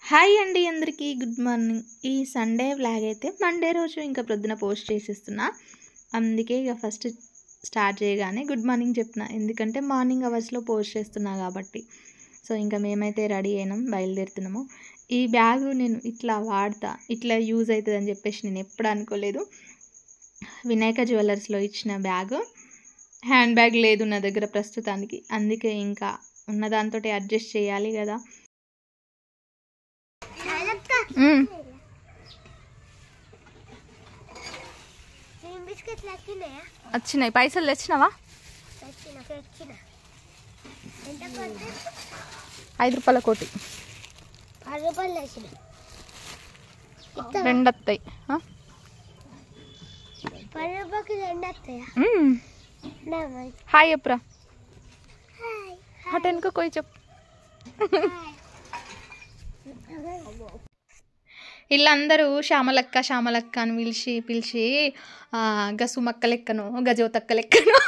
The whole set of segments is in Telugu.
హాయ్ అండి అందరికీ గుడ్ మార్నింగ్. ఈ సండే వ్లాగ్ అయితే మండే రోజు ఇంకా ప్రొద్దున పోస్ట్ చేసేస్తున్నా. అందుకే ఇక ఫస్ట్ స్టార్ట్ చేయగానే గుడ్ మార్నింగ్ చెప్పిన, ఎందుకంటే మార్నింగ్ అవర్స్లో పోస్ట్ చేస్తున్నా కాబట్టి. సో ఇంకా మేమైతే రెడీ అయినాం, బయలుదేరుతున్నాము. ఈ బ్యాగ్ నేను ఇట్లా వాడతా, ఇట్లా యూజ్ అవుతుంది అని చెప్పేసి నేను ఎప్పుడు అనుకోలేదు. వినాయక జ్యువెలర్స్లో ఇచ్చిన బ్యాగ్, హ్యాండ్ బ్యాగ్ లేదు నా దగ్గర ప్రస్తుతానికి, అందుకే ఇంకా ఉన్నదాంతో అడ్జస్ట్ చేయాలి కదా. వచ్చినాయి, పైసలు తెచ్చినావా? 5 రూపాయల కోటి, 2 వస్తాయి. హాయ్ అప్రా, అటు వెనుక పోయి చెప్పు. వీళ్ళందరూ శ్యామలక్క శ్యామలక్క అని పిలిచి గసుమక్క లెక్కను, గజోతక్క లెక్కను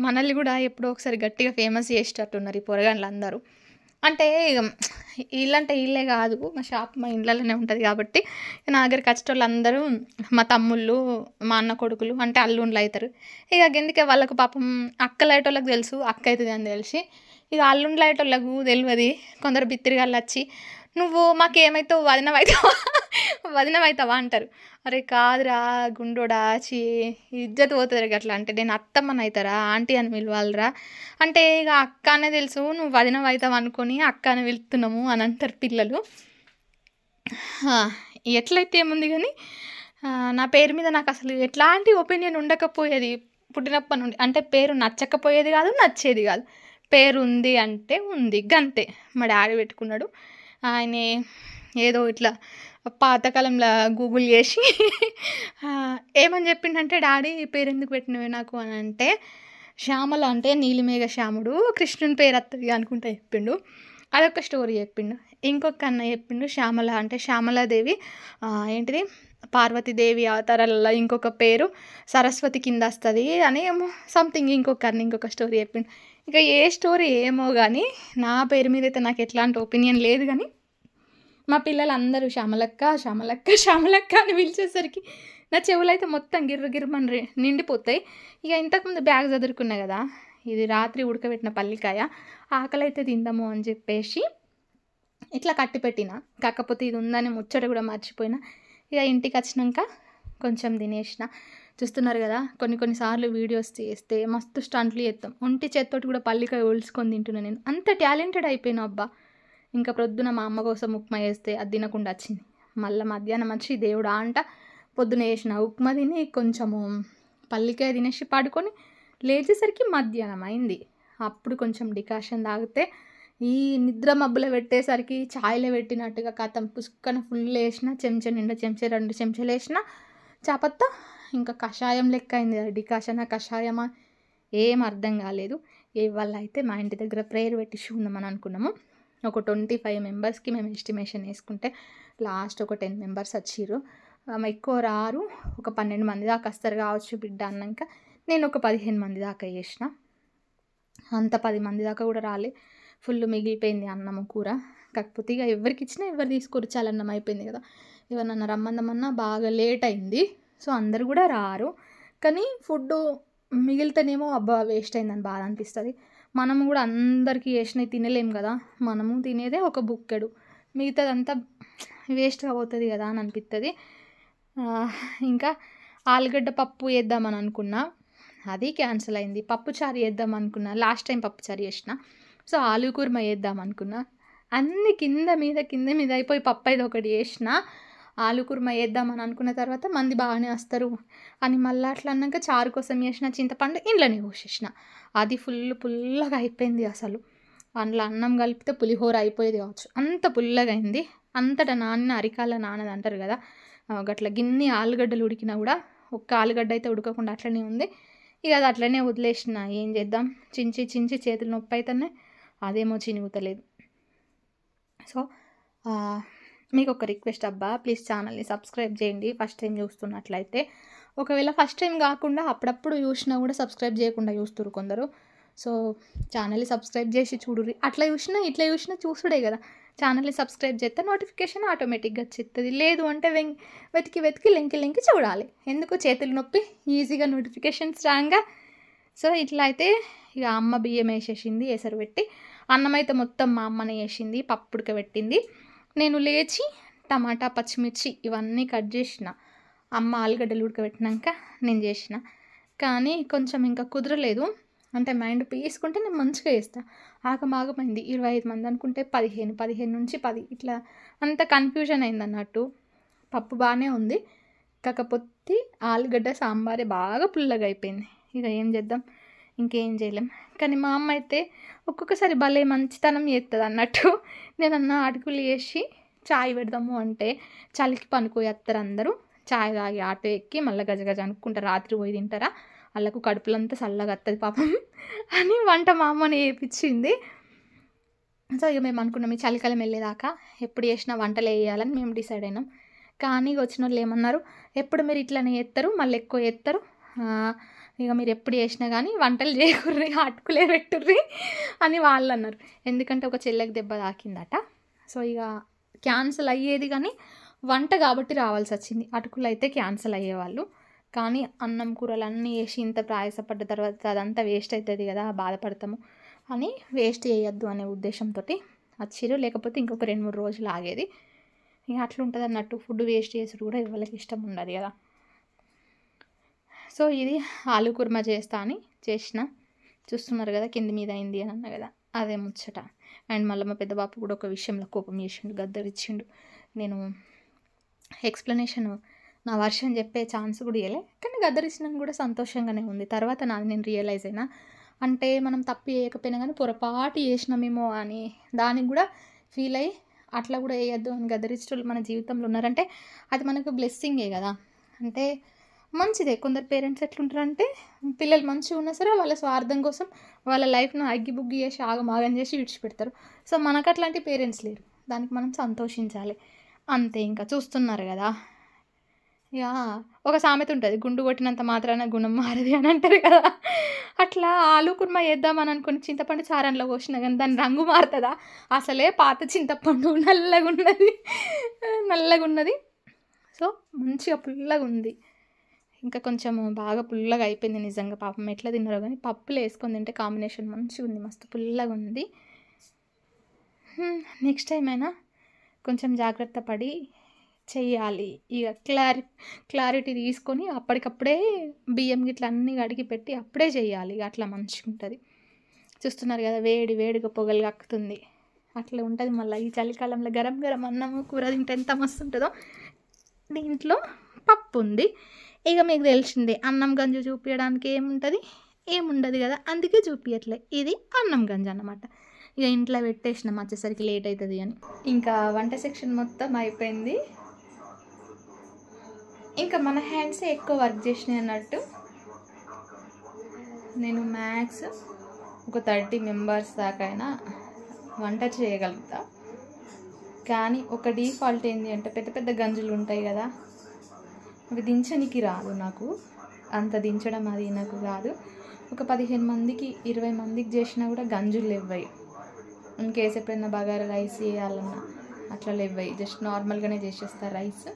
మనల్ని కూడా ఎప్పుడో ఒకసారి గట్టిగా ఫేమస్ చేసేటట్టున్నారు ఈ పొరగాన్లు అందరూ. అంటే వీళ్ళంటే వీళ్ళే కాదు, మా షాప్ మా ఇంట్లోనే ఉంటుంది కాబట్టి నా దగ్గరికి వచ్చేటోళ్ళు అందరూ మా తమ్ముళ్ళు, మా అన్న కొడుకులు, అంటే అల్లుండ్లు అవుతారు. ఇక ఎందుకే వాళ్ళకు పాపం అక్కలైటోళ్ళకి తెలుసు, అక్క అవుతుంది అని తెలిసి, ఇక అల్లుండ్లు అయ్యేటోళ్ళకు తెలియదు. కొందరు బిత్తిరిగాళ్ళు వచ్చి, నువ్వు మాకేమైతావు, వదినమవుతావా అంటారు. అరే కాదురా గుండోడా, ఇజ్జత్ పోతుంది అట్లా. అంటే నేను అత్తమ్మని అవుతారా, ఆంటీ అని పిలవాలరా అంటే ఇక అక్క అనే తెలుసు, నువ్వు వదినమవుతావు అనుకొని అక్క అని పిలుస్తున్నాము అని అంటారు పిల్లలు. ఎట్లయితే ఏముంది కానీ నా పేరు మీద నాకు అసలు ఎట్లాంటి ఒపీనియన్ ఉండకపోయేది పుట్టినప్పటి నుండి. అంటే పేరు నచ్చకపోయేది కాదు, నచ్చేది కాదు. పేరు ఉంది అంటే ఉంది, గంతే. మా డాడీ పెట్టుకున్నాడు. ఆయన ఏదో ఇట్లా పాతకాలంలో గూగుల్ చేసి ఏమని చెప్పిండంటే, డాడీ పేరు ఎందుకు పెట్టినవే నాకు అని అంటే, శ్యామల అంటే నీలిమేఘ శ్యాముడు, కృష్ణుని పేరు వస్తుంది అనుకుంటా చెప్పిండు. అదొక స్టోరీ చెప్పిండు. ఇంకొక అన్న చెప్పిండు, శ్యామల అంటే శ్యామలాదేవి ఏంటిది పార్వతీదేవి అవతారాలలో ఇంకొక పేరు సరస్వతి కింద వస్తుంది అని ఏమో సంథింగ్ ఇంకొక స్టోరీ చెప్పిండు. ఇక ఏ స్టోరీ ఏమో కానీ నా పేరు మీద అయితే నాకు ఎట్లాంటి ఒపీనియన్ లేదు. కానీ మా పిల్లలు అందరూ శ్యామలక్క శ్యామలక్క శ్యామలక్క అని పిలిచేసరికి నా చెవులు అయితే మొత్తం గిర్రమని నిండిపోతాయి. ఇక ఇంతకుముందు బ్యాగ్ చదువుకున్నా కదా, ఇది రాత్రి ఉడకబెట్టిన పల్లికాయ, ఆకలి అయితే తిందాము అని చెప్పేసి ఇట్లా కట్టి పెట్టిన. కాకపోతే ఇది ఉందని ముచ్చట కూడా మర్చిపోయినా. ఇక ఇంటికి వచ్చినాక కొంచెం తినేసిన. చూస్తున్నారు కదా, కొన్నిసార్లు వీడియోస్ చేస్తే మస్తు స్టంట్లు చేస్తాం. ఒంటి చేత్తోటి కూడా పల్లికాయ ఒలుచుకొని తింటున్నా నేను. అంత టాలెంటెడ్ అయిపోయినా అబ్బా. ఇంకా ప్రొద్దున మా అమ్మ కోసం ఉప్మా చేస్తే అది తినకుండా వచ్చింది. మళ్ళీ మధ్యాహ్నం వచ్చి దేవుడా అంట పొద్దున వేసిన ఉప్మా తిని కొంచెము పల్లికాయ తినేసి పడుకొని లేచేసరికి మధ్యాహ్నం అయింది. అప్పుడు కొంచెం డికాషన్ తాగితే ఈ నిద్ర మబ్బులో పెట్టేసరికి ఛాయ్లో పెట్టినట్టుగా కథం పుష్కన ఫుల్ వేసిన, చెంచా నిండా 2 చెంచాలు వేసిన చాపత్తా. ఇంకా కషాయం లెక్క అయింది. డికాషనా కషాయమా ఏం అర్థం కాలేదు. ఇవాళ అయితే మా ఇంటి దగ్గర ప్రేయర్ పెట్టి ఉందామని అనుకున్నాము. ఒక 25 మెంబర్స్కి మేము ఎస్టిమేషన్ వేసుకుంటే లాస్ట్ ఒక 10 మెంబర్స్ వచ్చిర్రు. ఎక్కువ రారు, ఒక 12 మంది దాకా వస్తారు కావచ్చు బిడ్డ అన్నాక. నేను ఒక 15 మంది దాకా చేసిన. అంత 10 మంది దాకా కూడా రాలే, ఫుల్ మిగిలిపోయింది అన్నము కూర. కాకపోతే ఇక ఎవరికి ఇచ్చినా ఎవరు తీసుకోరు, చాలా అన్నం అయిపోయింది కదా. ఎవరన్నా రమ్మందమన్నా బాగా లేట్ అయింది. సో అందరు కూడా రారు. కానీ ఫుడ్ మిగిలితేనేమో అబ్బా వేస్ట్ అయిందని బాధ అనిపిస్తుంది. మనము కూడా అందరికీ వేసినవి తినలేము కదా, మనము తినేదే ఒక బుక్కెడు, మిగతాదంతా వేస్ట్గా పోతుంది కదా అని అనిపిస్తుంది. ఇంకా ఆలుగడ్డ పప్పు వేద్దామని అనుకున్నా, అది క్యాన్సిల్ అయింది. పప్పుచారు వేద్దాం అనుకున్నా, లాస్ట్ టైం పప్పుచారు చేసిన. సో ఆలు కుర్మ వేద్దాం అనుకున్నా, అన్ని కింద మీద అయిపోయి పప్పు అయితే ఒకటి చేసిన. ఆలు కుర్మ వేద్దామని అనుకున్న తర్వాత మంది బాగానే వస్తారు అని మళ్ళీ అట్లా అన్నాక చారు కోసం చేసిన చింతపండు ఇంట్లోనే పోసేసిన. అది పుల్లగా అయిపోయింది. అసలు అందులో అన్నం కలిపితే పులిహోర అయిపోయేది కావచ్చు, అంత పుల్లగా అయింది. అంతటా నాన్న అరికాల నాన్నది అంటారు కదా, గట్ల గిన్ని ఆలుగడ్డలు ఉడికినా కూడా ఒక్క ఆలుగడ్డ అయితే ఉడకకుండా అట్లనే ఉంది. ఇక అది అట్లనే వదిలేసిన. ఏం చేద్దాం, చించి చేతులు నొప్పి అవుతున్నాయి, అదేమో చినుగుతలేదు. సో మీకు ఒక రిక్వెస్ట్ అబ్బా, ప్లీజ్ ఛానల్ని సబ్స్క్రైబ్ చేయండి ఫస్ట్ టైం చూస్తున్నట్లయితే. ఒకవేళ ఫస్ట్ టైం కాకుండా అప్పుడప్పుడు చూసినా కూడా సబ్స్క్రైబ్ చేయకుండా చూస్తారు కొందరు. సో ఛానల్ని సబ్స్క్రైబ్ చేసి చూడుర్రి. అట్లా చూసినా ఇట్లా చూసినా చూసుడే కదా. ఛానల్ని సబ్స్క్రైబ్ చేస్తే నోటిఫికేషన్ ఆటోమేటిక్గా వచ్చేస్తుంది. లేదు అంటే వెతికి లింకి చూడాలి. ఎందుకు చేతులు నొప్పి, ఈజీగా నోటిఫికేషన్స్ రాగా. సో ఇట్లా అయితే ఇక అమ్మ బియ్యం వేసేసింది, ఎసరు పెట్టి. అన్నం అయితే మొత్తం మా అమ్మనే వేసింది, పప్పు ఉడకబెట్టింది. నేను లేచి టమాటా, పచ్చిమిర్చి ఇవన్నీ కట్ చేసిన. అమ్మ ఆలుగడ్డలు ఉడకబెట్టినాక నేను చేసిన. కానీ కొంచెం ఇంకా కుదరలేదు. అంటే మైండ్ పీసుకుంటే నేను మంచిగా చేస్తాను. ఆగమైంది. 25 మంది అనుకుంటే 15 నుంచి 10 ఇట్లా అంత కన్ఫ్యూజన్ అయింది అన్నట్టు. పప్పు బాగానే ఉంది, కాకపోతే ఆలుగడ్డ సాంబారే బాగా పుల్లగా అయిపోయింది. ఇక ఏం చేద్దాం, ఇంకేం చేయలేం. కానీ మా అమ్మ అయితే ఒక్కొక్కసారి భలే మంచితనం చేస్తుంది అన్నట్టు. నేనన్నా అటుకులు వేసి చాయ్ పెడదాము అంటే చలికి పనుకోయేస్తారు అందరూ. చాయ్ తాగి ఆటో ఎక్కి మళ్ళీ గజగజ అనుకుంటారు, రాత్రి పోయి తింటారా, వాళ్ళకు కడుపులంతా చల్లగా వస్తుంది పాపం అని వంట మా అమ్మని వేయించింది. సో ఇక మేము అనుకున్నాం ఈ చలికాలం వెళ్ళేదాకా ఎప్పుడు చేసినా వంటలు వేయాలని మేము డిసైడ్ అయినాం. కానీ వచ్చిన వాళ్ళు ఏమన్నారు, ఎప్పుడు మీరు ఇట్లనే చేస్తారు, మళ్ళీ ఎక్కువ చేస్తారు, ఇక మీరు ఎప్పుడు చేసినా కానీ వంటలు చేయకుర్రి, అటుకులే పెట్టుర్రి అని వాళ్ళు అన్నారు. ఎందుకంటే ఒక చెల్లెకి దెబ్బ తాకిందట. సో ఇక క్యాన్సిల్ అయ్యేది, కానీ వంట కాబట్టి రావాల్సి వచ్చింది. అటుకులు అయితే క్యాన్సిల్ అయ్యేవాళ్ళు. కానీ అన్నం కూరలు అన్నీ వేసి ఇంత ప్రయాసపడ్డ తర్వాత అదంతా వేస్ట్ అవుతుంది కదా, బాధపడతాము అని వేస్ట్ చేయొద్దు అనే ఉద్దేశంతో వచ్చిర్రు. లేకపోతే ఇంకొక 2-3 రోజులు ఆగేది. ఇక అట్లా ఉంటుంది అన్నట్టు. ఫుడ్ వేస్ట్ చేసుడు కూడా ఎవరికి ఇష్టం ఉండదు కదా. సో ఇది ఆలు కుర్మా చేస్తా అని చేసిన. చూస్తున్నారు కదా కింది మీద అయింది అని అన్నా కదా, అదే ముచ్చట. అండ్ మళ్ళీ మా పెద్ద బాపు కూడా ఒక విషయంలో కోపం చేసిండు, గద్దరిచ్చిండు. నేను ఎక్స్ప్లెనేషన్ నా వర్షన్ చెప్పే ఛాన్స్ కూడా ఇవ్వలే, కానీ గద్దరిచ్చినాను కూడా సంతోషంగానే ఉంది. తర్వాత నాది నేను రియలైజ్ అయినా, అంటే మనం తప్పు చేయకపోయినా కానీ పొరపాటు చేసినామేమో అని దానికి కూడా ఫీల్ అయ్యి అట్లా కూడా వేయద్దు అని గద్దరిచ్చేటోళ్ళు మన జీవితంలో ఉన్నారంటే అది మనకు బ్లెస్సింగే కదా. అంటే మంచిదే. కొందరు పేరెంట్స్ ఎట్లుంటారంటే పిల్లలు మంచిగా ఉన్నా సరే వాళ్ళ స్వార్థం కోసం వాళ్ళ లైఫ్ను అగ్గిబుగ్గి చేసి ఆగమాగం చేసి విడిచిపెడతారు. సో మనకు అట్లాంటి పేరెంట్స్ లేరు, దానికి మనం సంతోషించాలి అంతే. ఇంకా చూస్తున్నారు కదా, ఇక ఒక సామెత ఉంటుంది, గుండు కొట్టినంత మాత్రాన గుణం మారది అని అంటారు కదా. అట్లా ఆలు కుర్మా వేద్దామని అనుకుని చింతపండు చారంలో పోసినా కానీ దాని రంగు మారుతుందా? అసలే పాత చింతపండు నల్లగా ఉన్నది. సో మంచిగా పుల్లగా ఉంది. ఇంకా కొంచెం బాగా పుల్లగా అయిపోయింది నిజంగా. పాపం ఎట్లా తిన్నారో కానీ పప్పులు వేసుకొని తింటే కాంబినేషన్ మంచిగా ఉంది, మస్తు పుల్లగా ఉంది. నెక్స్ట్ టైం అయినా కొంచెం జాగ్రత్త పడి చెయ్యాలి. ఇక క్లారిటీ తీసుకొని అప్పటికప్పుడే బియ్యం గిట్ల అన్నీ కడిగి పెట్టి అప్పుడే చెయ్యాలి. ఇక అట్లా మంచిగా ఉంటుంది. చూస్తున్నారు కదా వేడిగా పొగలు కక్కుతుంది, అట్లా ఉంటుంది. మళ్ళీ ఈ చలికాలంలో గరం గరం అన్నము కూర తింటే ఎంత మస్తు ఉంటుందో. దీంట్లో పప్పు ఉంది. ఇక మీకు తెలిసిందే అన్నం గంజు చూపించడానికి ఏముండదు కదా, అందుకే చూపించట్లే. ఇది అన్నం గంజు అన్నమాట. ఇక ఇంట్లో పెట్టేసినాం వచ్చేసరికి లేట్ అవుతుంది అని. ఇంకా వంట సెక్షన్ మొత్తం అయిపోయింది. ఇంకా మన హ్యాండ్సే ఎక్కువ వర్క్ చేసినాయి అన్నట్టు. నేను మ్యాక్స్ ఒక 30 మెంబర్స్ దాకా అయినా వంట చేయగలుగుతా. కానీ ఒక డిఫాల్ట్ ఏంటి అంటే పెద్ద పెద్ద గంజులు ఉంటాయి కదా, అవి దించడానికి రాదు నాకు. అంత దించడం అది నాకు రాదు. ఒక 15 మందికి 20 మందికి చేసినా కూడా గంజులు లేవ్వయి. ఇన్కేస్ ఎప్పుడైనా బగారా రైస్ చేయాలన్నా అట్లా లేవ్వయి. జస్ట్ నార్మల్గానే చేసేస్తారు రైస్.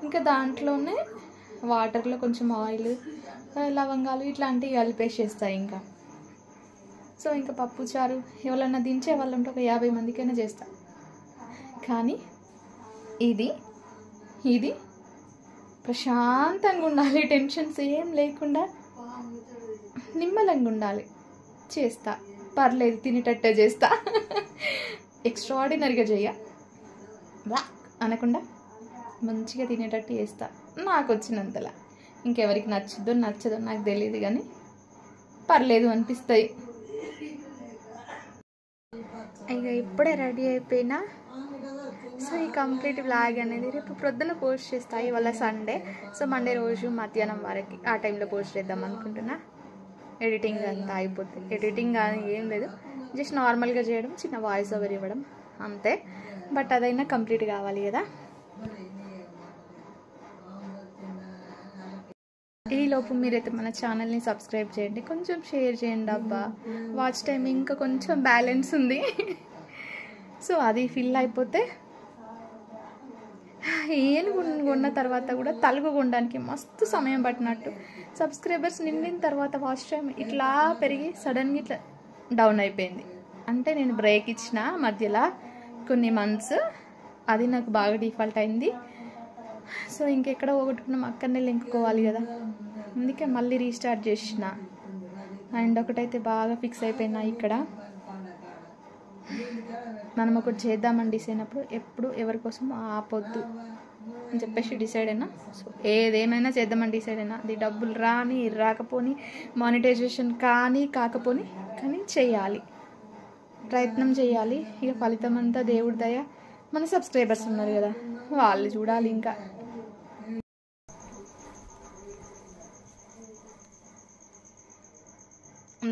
ఇంకా దాంట్లోనే వాటర్లో కొంచెం ఆయిల్, లవంగాలు ఇట్లాంటివి కలిపేసేస్తాయి ఇంకా. సో ఇంకా పప్పు చారు ఎవరన్నా దించే వాళ్ళు ఉంటే ఒక 50 మందికైనా చేస్తా. కానీ ఇది ప్రశాంతంగా ఉండాలి, టెన్షన్స్ ఏం లేకుండా నిమ్మలంగా ఉండాలి. చేస్తా, పర్లేదు, తినేటట్టే చేస్తా. ఎక్స్ట్రాడినరీగా చెయ్య అనకుండా మంచిగా తినేటట్టు చేస్తా నాకు వచ్చినంతలా. ఇంకెవరికి నచ్చదో నాకు తెలియదు, కానీ పర్లేదు అనిపిస్తాయి. ఇక ఇప్పుడే రెడీ అయిపోయినా. సో ఈ కంప్లీట్ వ్లాగ్ అనేది రేపు ప్రొద్దున పోస్ట్ చేస్తాయి. ఇవాళ సండే, సో మండే రోజు మధ్యాహ్నం వరకు ఆ టైంలో పోస్ట్ చేద్దాం అనుకుంటున్నా. ఎడిటింగ్ అంతా అయిపోతుంది. ఎడిటింగ్ కానీ ఏం లేదు, జస్ట్ నార్మల్గా చేయడం, చిన్న వాయిస్ ఓవర్ ఇవ్వడం అంతే. బట్ అదైనా కంప్లీట్ కావాలి కదా. ఈలోపు మీరైతే మన ఛానల్ని సబ్స్క్రైబ్ చేయండి, కొంచెం షేర్ చేయండి అబ్బా. వాచ్ టైం ఇంకా కొంచెం బ్యాలెన్స్ ఉంది. సో అది ఫిల్ అయిపోతే ఏనుగు కొన్న తర్వాత కూడా తలుగు కొనడానికి మస్తు సమయం పట్టినట్టు. సబ్స్క్రైబర్స్ నిండిన తర్వాత వాచ్ టైం ఇట్లా పెరిగి సడన్గా ఇట్లా డౌన్ అయిపోయింది. అంటే నేను బ్రేక్ ఇచ్చిన మధ్యలో కొన్ని మంత్స్, అది నాకు బాగా డిఫాల్ట్ అయింది. సో ఇంకెక్కడ పోగొట్టుకున్నాం, అక్కడనే లింకుకోవాలి కదా, అందుకే మళ్ళీ రీస్టార్ట్ చేసిన. అండ్ ఒకటైతే బాగా ఫిక్స్ అయిపోయినా, ఇక్కడ మనం ఒకటి చేద్దామని డిసైడ్ అయినప్పుడు ఎప్పుడు ఎవరి కోసం ఆపొద్దు అని చెప్పేసి డిసైడ్ అయినా. సో ఏదేమైనా చేద్దామని డిసైడ్ అయినా, అది డబ్బులు రాని రాకపోని, మానిటైజేషన్ కానీ కాకపోని, కానీ చేయాలి, ప్రయత్నం చేయాలి. ఇక ఫలితం అంతా దేవుడి దయ. మన సబ్స్క్రైబర్స్ ఉన్నారు కదా, వాళ్ళు చూడాలి. ఇంకా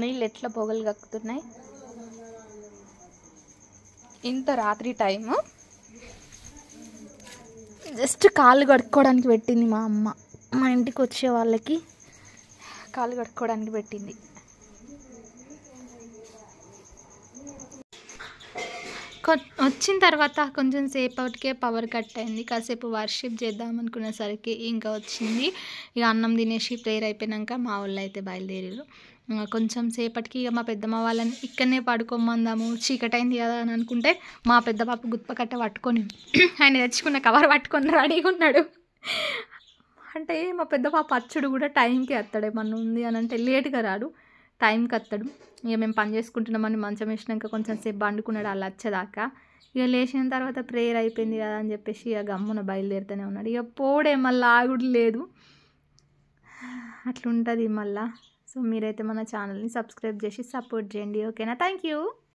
నీళ్ళు ఎట్లా పొగలు కక్కుతున్నాయి. ఇంత రాత్రి టైము జస్ట్ కాళ్ళు కడుక్కోవడానికి పెట్టింది మా అమ్మ. మా ఇంటికి వచ్చే వాళ్ళకి కాళ్ళు కడుక్కోవడానికి పెట్టింది. వచ్చిన తర్వాత కొంచెం సేపటికే పవర్ కట్ అయింది. కాసేపు వర్షిప్ చేద్దాం అనుకునేసరికి ఇంకా వచ్చింది. ఇక అన్నం తినేసి ప్రేయర్ అయిపోయాక మా వాళ్ళు అయితే బయలుదేరారు. కొంచెం సేపటికి ఇక మా పెద్దమ్మ వాళ్ళని ఇక్కడనే పడుకోమందాము, చీకటి అయింది కదా అని అనుకుంటే, మా పెద్ద పాప గుత్పకట్ట పట్టుకొని ఆయన తెచ్చుకున్న కవర్ పట్టుకొని రెడీగా ఉన్నాడు. అంటే మా పెద్ద పాప అచ్చుడు కూడా టైంకి వస్తాడు. ఏమన్నా ఉంది అని అంటే లేట్గా రాడు, టైంకి వస్తాడు. ఇక మేము పని చేసుకుంటున్నామని మంచం వేసినాక కొంచెం సేపు పండుకున్నాడు అలా వచ్చేదాకా. ఇక లేచిన తర్వాత ప్రేయర్ అయిపోయింది కదా అని చెప్పేసి ఇక గమ్మున బయలుదేరుతూనే ఉన్నాడు. ఇక పోడే మళ్ళీ ఆగుడు లేదు, అట్లుంటుంది మళ్ళీ. సో మీరైతే మన ఛానల్ని సబ్స్క్రైబ్ చేసి సపోర్ట్ చేయండి, ఓకేనా? Thank you.